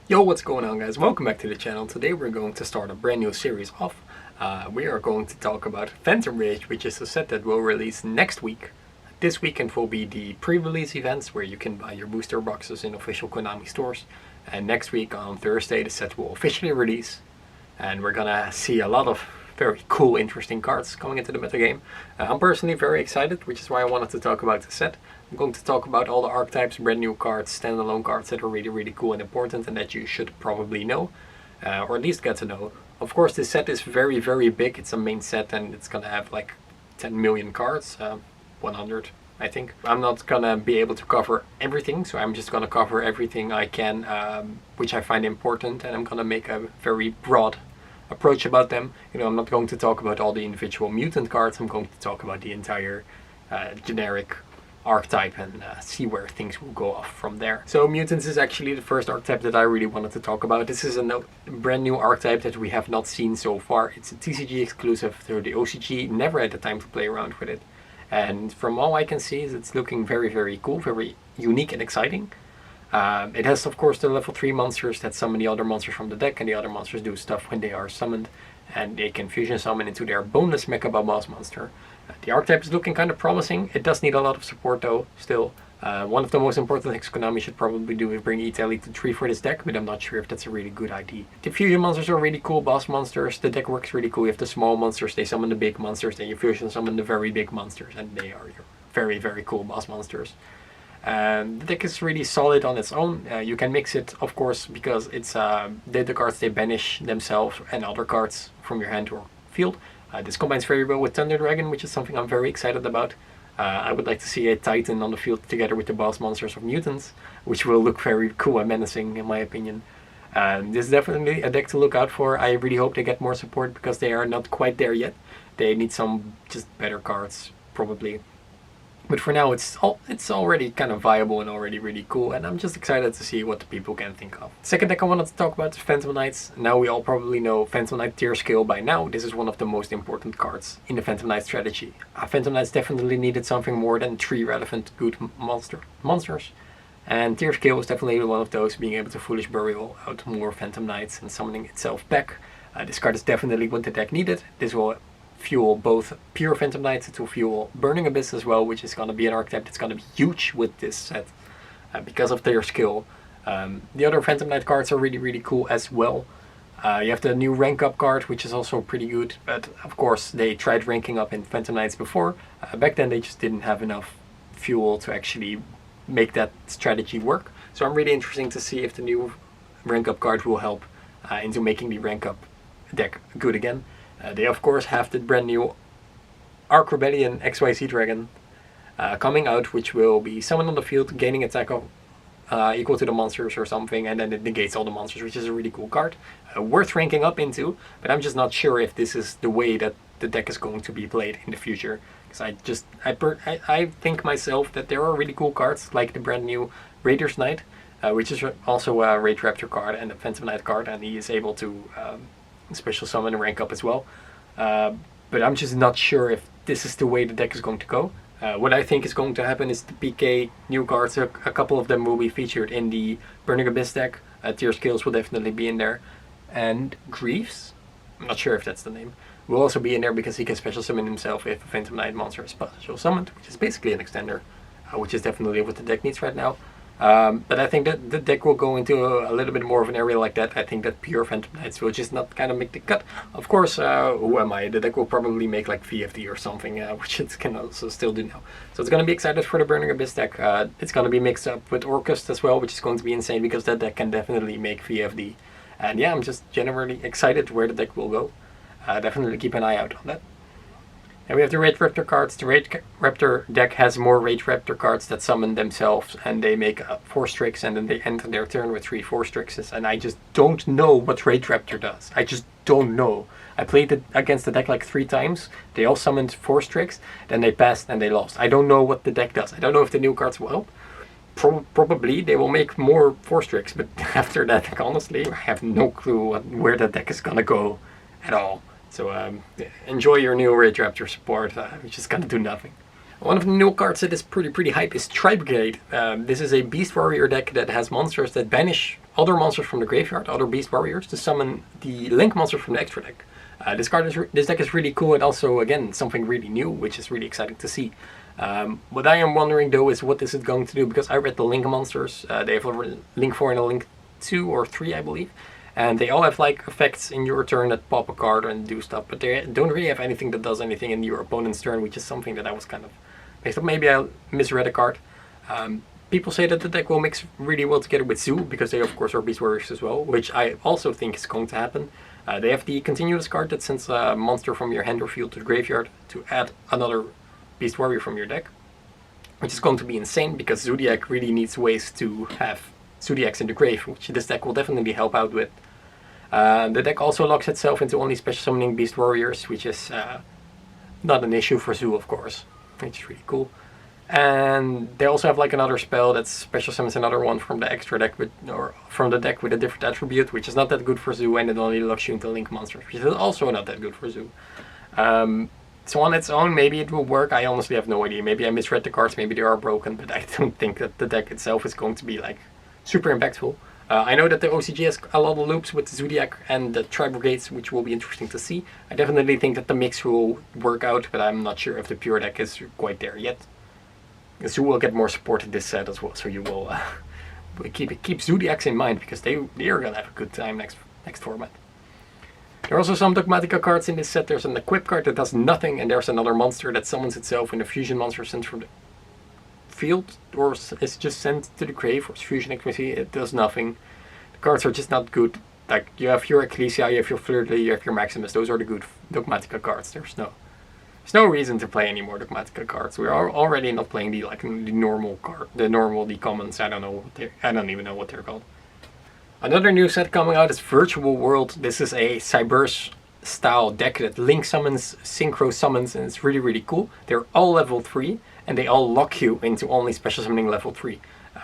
Yo, what's going on, guys? Welcome back to the channel. Today we're going to start a brand new series off. We are going to talk about Phantom Rage, which is a set that will release next week. This weekend will be the pre-release events where you can buy your booster boxes in official Konami stores. And next week on Thursday the set will officially release. And we're gonna see a lot of very cool, interesting cards coming into the metagame. I'm personally very excited, which is why I wanted to talk about the set. I'm going to talk about all the archetypes, brand new cards, standalone cards that are really cool and important and that you should probably know, or at least get to know. Of course, this set is very big. It's a main set and it's gonna have like 10 million cards, 100 I think. I'm not gonna be able to cover everything, so I'm just gonna cover everything I can, which I find important, and I'm gonna make a very broad approach about them. You know, I'm not going to talk about all the individual mutant cards. I'm going to talk about the entire generic archetype and see where things will go off from there. So Mutants is actually the first archetype that I really wanted to talk about. This is a brand new archetype that we have not seen so far. It's a TCG exclusive, so the OCG never had the time to play around with it. And from all I can see, it's looking very cool, very unique and exciting. It has, of course, the level 3 monsters that summon the other monsters from the deck, and the other monsters do stuff when they are summoned, and they can fusion summon into their bonus Mecha Boss monster. The archetype is looking kind of promising. It does need a lot of support though, still. One of the most important things Konami should probably do is bring Italy to 3 for this deck, but I'm not sure if that's a really good idea. The fusion monsters are really cool boss monsters. The deck works really cool. You have the small monsters, they summon the big monsters, then you fusion summon the very big monsters, and they are your very cool boss monsters. The deck is really solid on its own. You can mix it, of course, because it's the cards they banish themselves and other cards from your hand or field. This combines very well with Thunder Dragon, which is something I'm very excited about. I would like to see a Titan on the field together with the boss monsters of Mutants, which will look very cool and menacing in my opinion. This is definitely a deck to look out for. I really hope they get more support because they are not quite there yet. They need some just better cards, probably. But for now, it's already kind of viable and already really cool, and I'm just excited to see what the people can think of. Second deck I wanted to talk about is Phantom Knights. Now we all probably know Phantom Knight tier scale by now. This is one of the most important cards in the Phantom Knight strategy. Phantom Knights definitely needed something more than 3 relevant good monsters. And tier scale is definitely one of those, being able to Foolish Burial out more Phantom Knights and summoning itself back. This card is definitely what the deck needed. This will fuel both pure Phantom Knights, to fuel Burning Abyss as well, which is going to be an archetype that's going to be huge with this set because of their skill. The other Phantom Knight cards are really cool as well. You have the new rank up card, which is also pretty good, but of course they tried ranking up in Phantom Knights before. Back then they just didn't have enough fuel to actually make that strategy work. So I'm really interested to see if the new rank up card will help into making the rank up deck good again. They of course have the brand new Arc Rebellion XYZ Dragon coming out, which will be summoned on the field, gaining attack of equal to the monsters or something, and then it negates all the monsters, which is a really cool card. Worth ranking up into, but I'm just not sure if this is the way that the deck is going to be played in the future. Because I think myself that there are really cool cards, like the brand new Raider's Knight, which is also a Rage Raptor card and a Phantom Knight card, and he is able to special summon and rank up as well. But I'm just not sure if this is the way the deck is going to go. What I think is going to happen is the PK new cards, a couple of them will be featured in the Burning Abyss deck. Tier Scales will definitely be in there. And Greaves, I'm not sure if that's the name, will also be in there because he can special summon himself if a Phantom Knight monster is special summoned, which is basically an extender, which is definitely what the deck needs right now. But I think that the deck will go into a little bit more of an area like that. I think that pure Phantom Knights will just not kind of make the cut. Of course, who am I? The deck will probably make like VFD or something, which it can also still do now. So it's going to be excited for the Burning Abyss deck. It's going to be mixed up with Orcust as well, which is going to be insane because that deck can definitely make VFD. And yeah, I'm just generally excited where the deck will go. Definitely keep an eye out on that. And we have the Rage Raptor cards. The Rage Raptor deck has more Rage Raptor cards that summon themselves, and they make 4 Strix, and then they end their turn with 3 4 Strixes. And I just don't know what Rage Raptor does. I just don't know. I played it against the deck like 3 times. They all summoned 4 Strix, then they passed and they lost. I don't know what the deck does. I don't know if the new cards will help. Probably they will make more 4 Strix, but after that, honestly, I have no clue where the deck is gonna go at all. So enjoy your new Rage Raptor support, which is gonna do nothing. One of the new cards that is pretty hype is Tri-Brigade. This is a Beast Warrior deck that has monsters that banish other monsters from the graveyard, other beast warriors, to summon the link monsters from the extra deck. This deck is really cool, and also again something really new, which is really exciting to see. What I am wondering though is what is it going to do, because I read the link monsters. They have a link 4 and a link 2 or 3, I believe, and they all have like effects in your turn that pop a card and do stuff, but they don't really have anything that does anything in your opponent's turn, which is something that I was kind of mixed up. Maybe I misread a card. People say that the deck will mix really well together with Zoo, because they of course are beast warriors as well, which I also think is going to happen. They have the continuous card that sends a monster from your hand or field to the graveyard to add another beast warrior from your deck, which is going to be insane, because Zodiac really needs ways to have Zodiacs in the grave, which this deck will definitely help out with. The deck also locks itself into only special summoning beast warriors, which is not an issue for Zoo, of course, which is really cool. And they also have like another spell that special summons another one from the extra deck or from the deck with a different attribute, which is not that good for Zoo, and it only locks you into link monsters, which is also not that good for Zoo. So on its own, maybe it will work. I honestly have no idea. Maybe I misread the cards, maybe they are broken, but I don't think that the deck itself is going to be like super impactful. I know that the OCG has a lot of loops with the Zodiac and the Tri-Brigades, which will be interesting to see. I definitely think that the mix will work out, but I'm not sure if the pure deck is quite there yet. Zoo will get more support in this set as well, so you will keep Zodiacs in mind, because they are gonna have a good time next format. There are also some Dogmatica cards in this set. There's an equip card that does nothing, and there's another monster that summons itself when a fusion monster sent from the field or is just sent to the grave, or fusion activity. It does nothing. The cards are just not good. Like, you have your Ecclesia, you have your Fleur-de-Lis, you have your Maximus. Those are the good Dogmatica cards. There's no reason to play any more Dogmatica cards. We are already not playing the normal card, the commons. I don't even know what they're called. Another new set coming out is Virtual World. This is a Cyberse style deck that link summons, synchro summons, and it's really, really cool. They're all level 3, and they all lock you into only special summoning level 3,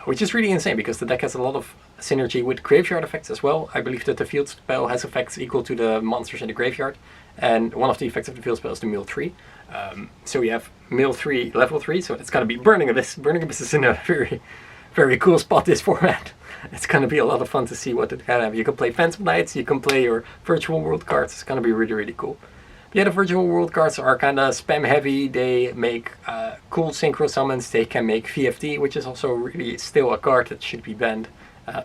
which is really insane, because the deck has a lot of synergy with graveyard effects as well. I believe that the field spell has effects equal to the monsters in the graveyard, and one of the effects of the field spell is the mill 3. So you have mill 3, level 3, so it's going to be Burning Abyss. Burning Abyss is in a very, very cool spot this format. It's going to be a lot of fun to see what it can have. You can play Phantom Knights, you can play your Virtual World cards. It's going to be really, really cool. Yeah, the Virtual World cards are kind of spam heavy. They make cool synchro summons. They can make VFD, which is also really still a card that should be banned,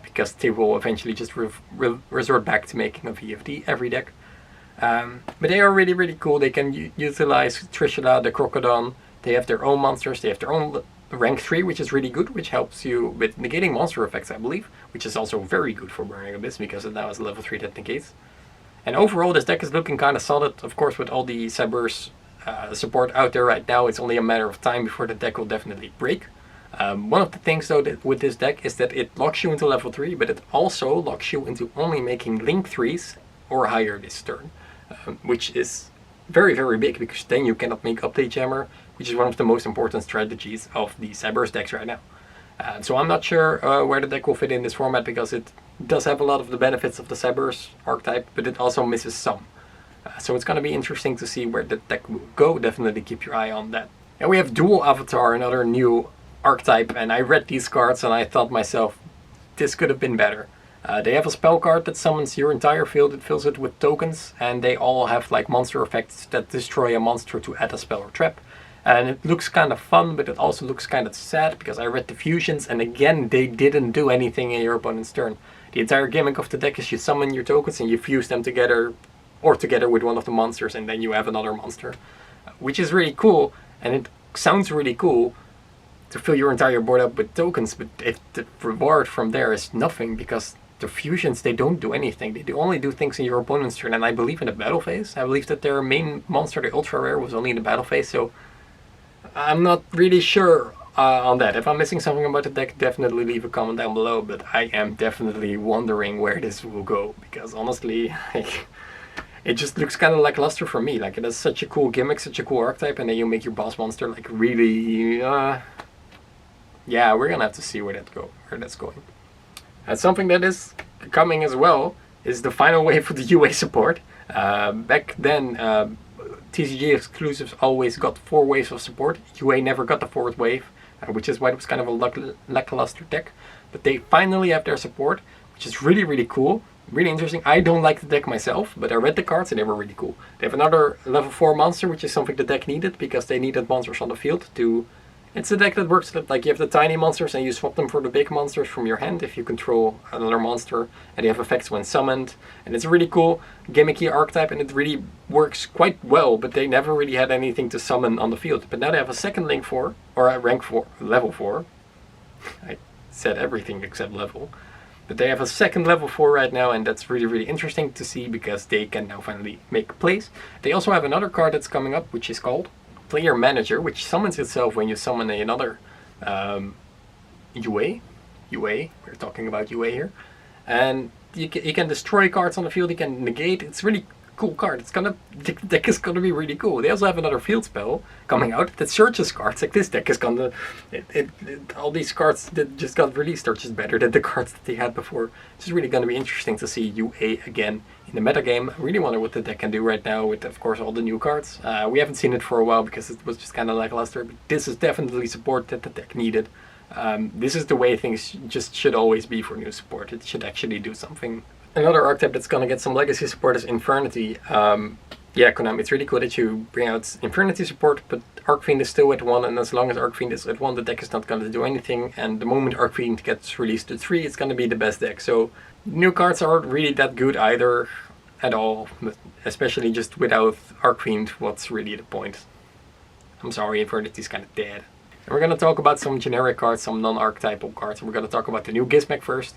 because they will eventually just resort back to making a VFD every deck. But they are really, really cool. They can utilize Trishula, the Crocodon. They have their own monsters. They have their own rank 3, which is really good, which helps you with negating monster effects, I believe, which is also very good for Burning Abyss, because it now has a level 3 that negates. And overall, this deck is looking kind of solid. Of course, with all the Cyberse support out there right now, it's only a matter of time before the deck will definitely break. One of the things though that with this deck is that it locks you into level 3, but it also locks you into only making link 3s or higher this turn, which is very, very big, because then you cannot make Update Jammer, which is one of the most important strategies of the Cyberse decks right now. So I'm not sure where the deck will fit in this format, because it does have a lot of the benefits of the Cyberse archetype, but it also misses some. So it's going to be interesting to see where the deck will go. Definitely keep your eye on that. And we have Dual Avatar, another new archetype, and I read these cards and I thought myself, this could have been better. They have a spell card that summons your entire field. It fills it with tokens, and they all have like monster effects that destroy a monster to add a spell or trap. And it looks kind of fun, but it also looks kind of sad, because I read the fusions, and again, they didn't do anything in your opponent's turn. The entire gimmick of the deck is you summon your tokens and you fuse them together, or together with one of the monsters, and then you have another monster. Which is really cool, and it sounds really cool to fill your entire board up with tokens, but if the reward from there is nothing, because the fusions, they don't do anything. They only do things in your opponent's turn, and I believe in the battle phase. I believe that their main monster, the ultra rare, was only in the battle phase, so I'm not really sure on that. If I'm missing something about the deck, definitely leave a comment down below, but I am definitely wondering where this will go, because honestly, it just looks kind of lackluster for me. Like, it has such a cool gimmick, such a cool archetype, and then you make your boss monster like really, yeah, we're gonna have to see where that's going. And something that is coming as well is the final wave for the UA support. Back then, TCG exclusives always got 4 waves of support. UA never got the 4th wave, which is why it was kind of a lackluster deck. But they finally have their support, which is really, really cool. Really interesting. I don't like the deck myself, but I read the cards and they were really cool. They have another level 4 monster, which is something the deck needed because they needed monsters on the field to... It's a deck that works like you have the tiny monsters and you swap them for the big monsters from your hand if you control another monster, and they have effects when summoned. And it's a really cool gimmicky archetype and it really works quite well, but they never really had anything to summon on the field. But now they have a second link 4, or a rank 4, level 4. I said everything except level. But they have a second level 4 right now, and that's really, really interesting to see because they can now finally make plays. They also have another card that's coming up, which is called Player Manager, which summons itself when you summon another YuGiOh. We're talking about YuGiOh here. And you can destroy cards on the field, you can negate. It's really cool card. The deck is gonna be really cool. They also have another field spell coming out that searches cards. Like this deck is gonna, all these cards that just got released are just better than the cards that they had before. It's really gonna be interesting to see YuGiOh again in the metagame. I really wonder what the deck can do right now with, of course, all the new cards. We haven't seen it for a while because it was just kind of lackluster. But this is definitely support that the deck needed. This is the way things just should always be for new support. It should actually do something. Another archetype that's gonna get some legacy support is Infernity. Yeah, Konami, it's really cool that you bring out Infernity support, but Arcfiend is still at 1, and as long as Arcfiend is at 1, the deck is not gonna do anything, and the moment Arcfiend gets released to 3, it's gonna be the best deck. So new cards aren't really that good either, at all, but especially just without Arcfiend, what's really the point? I'm sorry, Infernity's kind of dead. And we're gonna talk about some generic cards, some non-archetypal cards, and we're gonna talk about the new Gizmek first.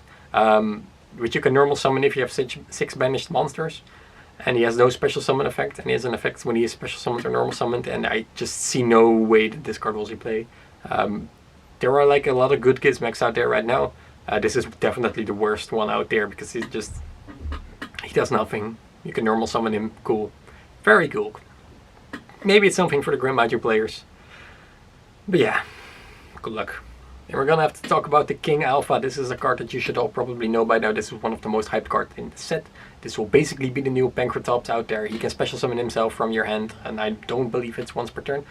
Which you can normal summon if you have 6 banished monsters. And he has no special summon effect, and he has an effect when he is special summoned or normal summoned, and I just see no way that this card will see play. There are like a lot of good Gizmeks out there right now. This is definitely the worst one out there because he does nothing. You can normal summon him, cool. Very cool. Maybe it's something for the Grim Magic players. But yeah, good luck. And we're gonna have to talk about the King Alpha. This is a card that you should all probably know by now. This is one of the most hyped cards in the set. This will basically be the new Pancratops out there. He can special summon himself from your hand, and I don't believe it's once per turn.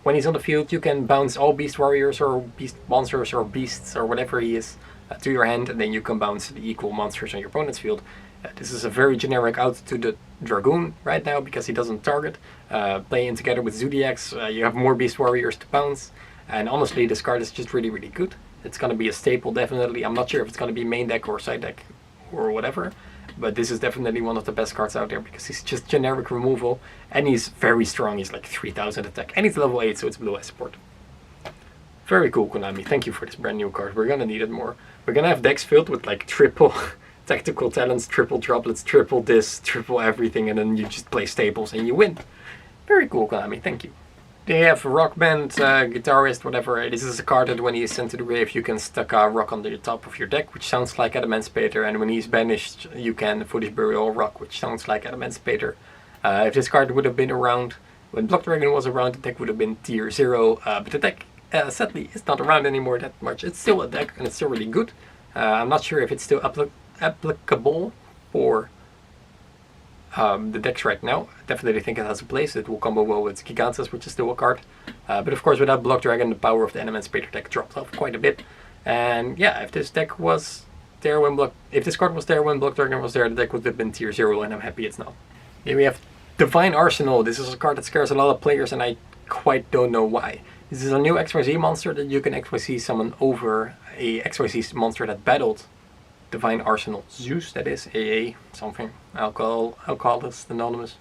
When he's on the field, you can bounce all Beast Warriors or Beast Monsters or Beasts or whatever he is to your hand, and then you can bounce the equal monsters on your opponent's field. This is a very generic out to the Dragoon right now because he doesn't target. Playing together with Zodiacs, you have more Beast Warriors to bounce. And honestly, this card is just really, really good. It's going to be a staple, definitely. I'm not sure if it's going to be main deck or side deck or whatever. But this is definitely one of the best cards out there because he's just generic removal. And he's very strong. He's like 3000 attack. And he's level 8, so it's blue eye support. Very cool, Konami. Thank you for this brand new card. We're going to need it more. We're going to have decks filled with like triple tactical talents, triple droplets, triple this, triple everything. And then you just play staples and you win. Very cool, Konami. Thank you. They have Rock Band, Guitarist, whatever. This is a card that when he is sent to the grave, you can stuck a rock on the top of your deck, which sounds like Adamantipator. And when he's banished, you can Foolish Burial Rock, which sounds like Adamantipator. If this card would have been around, when Block Dragon was around, the deck would have been tier 0. But the deck, sadly, is not around anymore that much. It's still a deck, and it's still really good. I'm not sure if it's still applicable for the decks right now. I definitely think it has a place. It will combo well with Gigantus, which is still a card. But of course, without Block Dragon, the power of the Adamantipator deck drops off quite a bit. And yeah, if this deck was there when if this card was there when Block Dragon was there, the deck would have been tier 0, and I'm happy it's not. Here we have Divine Arsenal. This is a card that scares a lot of players, and I quite don't know why. This is a new XYZ monster that you can XYZ summon over a XYZ monster that battled Divine Arsenal Zeus, that is AA something. I'll call this anonymous.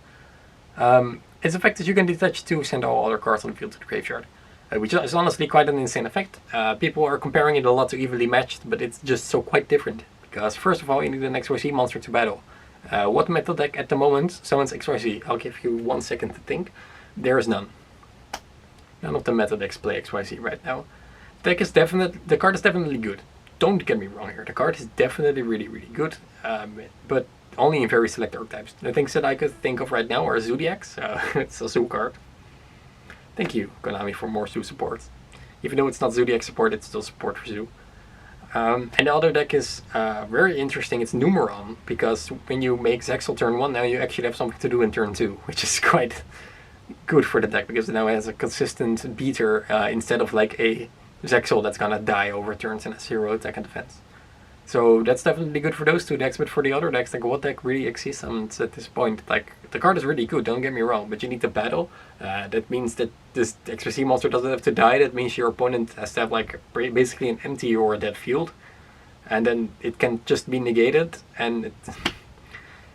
Its effect is you can detach 2, send all other cards on the field to the graveyard, which is honestly quite an insane effect. People are comparing it a lot to Evenly Matched, but it's just so quite different. Because first of all, you need an XYZ monster to battle. What metal deck at the moment summons XYZ? I'll give you 1 second to think. There is none. None of the meta decks play XYZ right now. The card is definitely good. Don't get me wrong here, the card is definitely really, really good, but only in very select archetypes. The things that I could think of right now are Zodiacs. It's a Zoo card. Thank you, Konami, for more Zoo support. Even though it's not Zodiac support, it's still support for Zoo. And the other deck is very interesting. It's Numeron, because when you make Zexal turn 1, now you actually have something to do in turn 2, which is quite good for the deck, because it now has a consistent beater instead of like a Zexal that's gonna die over turns and has 0 attack and defense. So that's definitely good for those two decks, but for the other decks, like what deck really exists at this point? Like, the card is really good, don't get me wrong, but you need to battle. That means that this XYZ monster doesn't have to die, that means your opponent has to have like basically an empty or a dead field. And then it can just be negated, and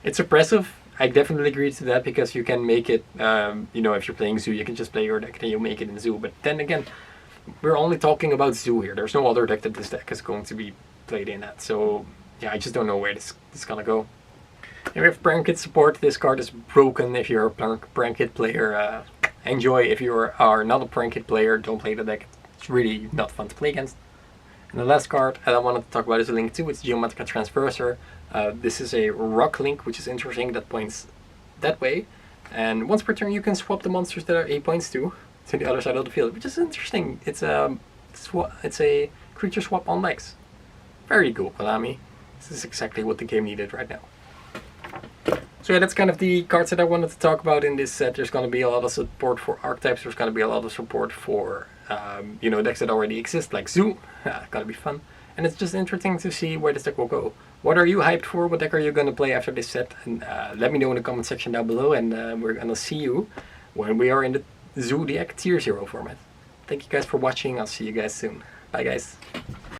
it's oppressive. I definitely agree to that, because you can make it, you know, if you're playing Zoo, you can just play your deck and you make it in Zoo. But then again, we're only talking about Zoo here. There's no other deck that this deck is going to be played in at. So yeah, I just don't know where this is gonna go. And we have Prankit support. This card is broken if you're a Prankit player. Enjoy. If you are not a Prankit player, don't play the deck. It's really not fun to play against. And the last card I wanted to talk about is a Link 2. It's Geometric Transverser. This is a rock link, which is interesting, that points that way. And once per turn you can swap the monsters that it points to the other side of the field, which is interesting. It's a creature swap on legs. Very cool, Konami. This is exactly what the game needed right now. So yeah, that's kind of the cards that I wanted to talk about in this set. There's going to be a lot of support for archetypes. There's going to be a lot of support for you know, decks that already exist, like Zoo. Gonna be fun. And it's just interesting to see where this deck will go. What are you hyped for? What deck are you going to play after this set? And let me know in the comment section down below. And we're going to see you when we are in the Zodiac Tier 0 format. Thank you guys for watching. I'll see you guys soon. Bye guys.